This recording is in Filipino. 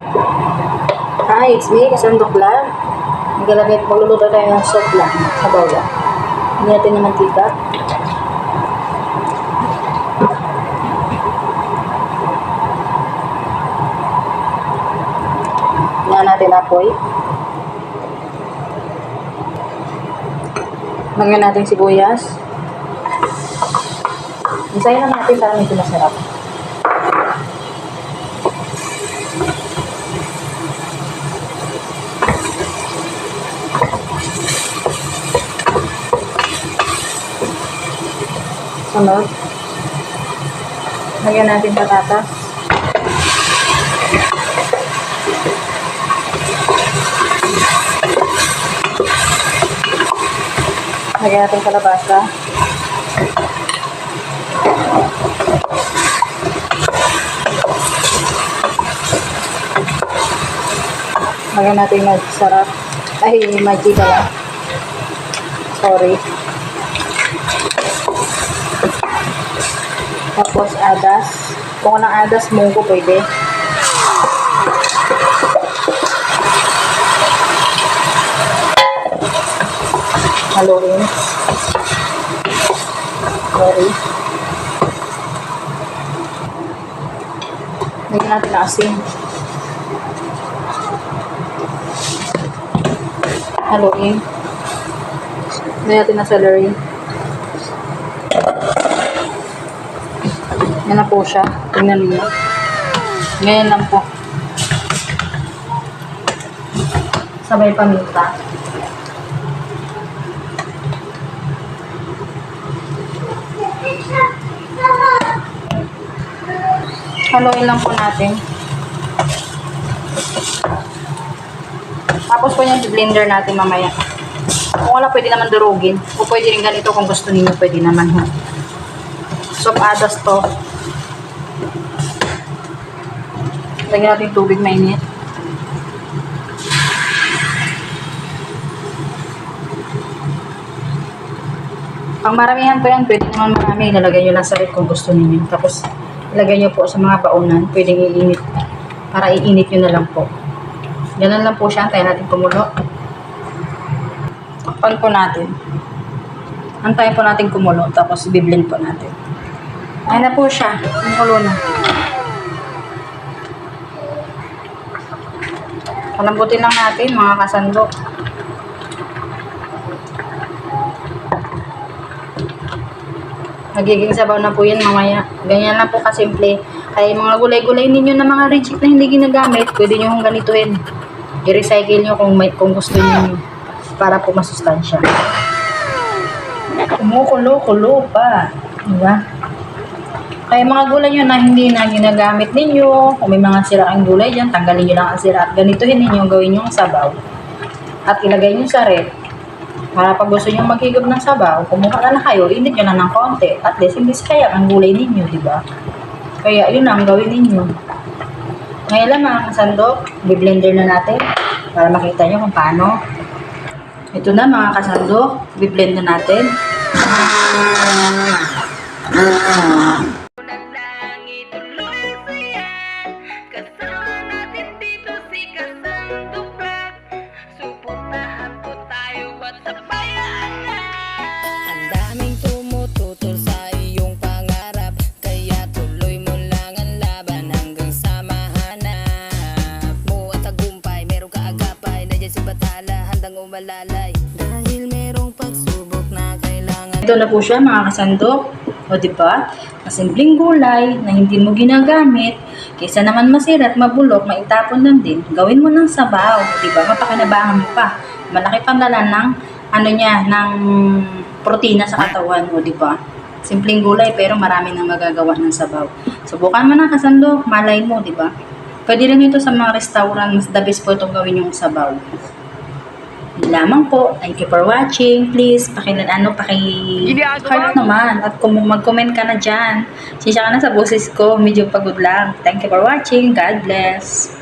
Hi, it's me, Kasandok lang. Magluluto tayo ng soup lang, sa bawla. Hindi natin naman tika. Tingnan natin apoy. Lagyan natin sibuyas. Isayin na natin para medyo masarap. Sunod. Lagyan natin patatas. Lagyan natin kalabasa. Lagyan natin magsarap. Ay, magic pala. Sorry. Tapos adas. Kung anong adas, munggo pwede. Haluin. Sorry. Lagyan natin na asin. Haluin. Lagyan natin na celery. Yan na po siya. Tingnan mo. Ngayon lang po. Sabay paminta. Haluin lang po natin. Tapos po yung blender natin mamaya. Kung wala, pwede naman durugin. O pwede rin ganito kung gusto niyo, pwede naman. So, adas to. Lagyan natin tubig mainit. Pang maramihan po yan, pwede naman marami. Ilalagay nyo lang sa ref kung gusto niyo. Tapos, ilagay nyo po sa mga baunan. Pwedeng iinit. Para iinit nyo na lang po. Ganun lang po siya. Antayin natin kumulo. Takpan po natin. Antayin po natin kumulo. Tapos, biblend po natin. Ayan na po siya. Kumulo na. Palambutin lang natin mga kasandok. Nagiging sabaw na po yan mamaya. Ganyan lang po kasimple. Kaya mga gulay-gulay ninyo na mga reject na hindi ginagamit, pwede nyo kong ganituin. I-recycle nyo kung gusto nyo para po masustansya. Kumukulo-kulo pa. Diba? Kaya mga gulay nyo na hindi na ginagamit ninyo, kung may mga siraang gulay dyan, tanggalin nyo lang ang sira at ganituhin ninyo, gawin nyo ang sabaw. At ilagay nyo sa ref. Para pag gusto nyo maghigop ng sabaw, kumuha na kayo, init nyo na ng konti. At least, hindi sayang ang gulay ninyo, di ba? Kaya yun ang gawin ninyo. Ngayon lang mga kasandok, biblender na natin para makita nyo kung paano. Ito na mga kasandok, biblend na natin. Malalay dahil merong pagsubok na kailangan. Ito na po siya mga kasandok. O diba? Masimpleng gulay na hindi mo ginagamit. Kaysa naman masira at mabulok, maitapon lang din. Gawin mo ng sabaw. Diba? Mapakinabangan mo pa. Malaki pang dala ng ng protina sa katawan. O diba? Simpleng gulay pero marami nang magagawa ng sabaw. Subukan mo na kasandok. Malay mo, diba? Pwede rin ito sa mga restaurant. Mas the best po itong gawin yung sabaw. Lamang po. Thank you for watching. Please, paki-heart naman. At kung mag-comment ka na dyan, sisya ka na sa boses ko. Medyo pagod lang. Thank you for watching. God bless.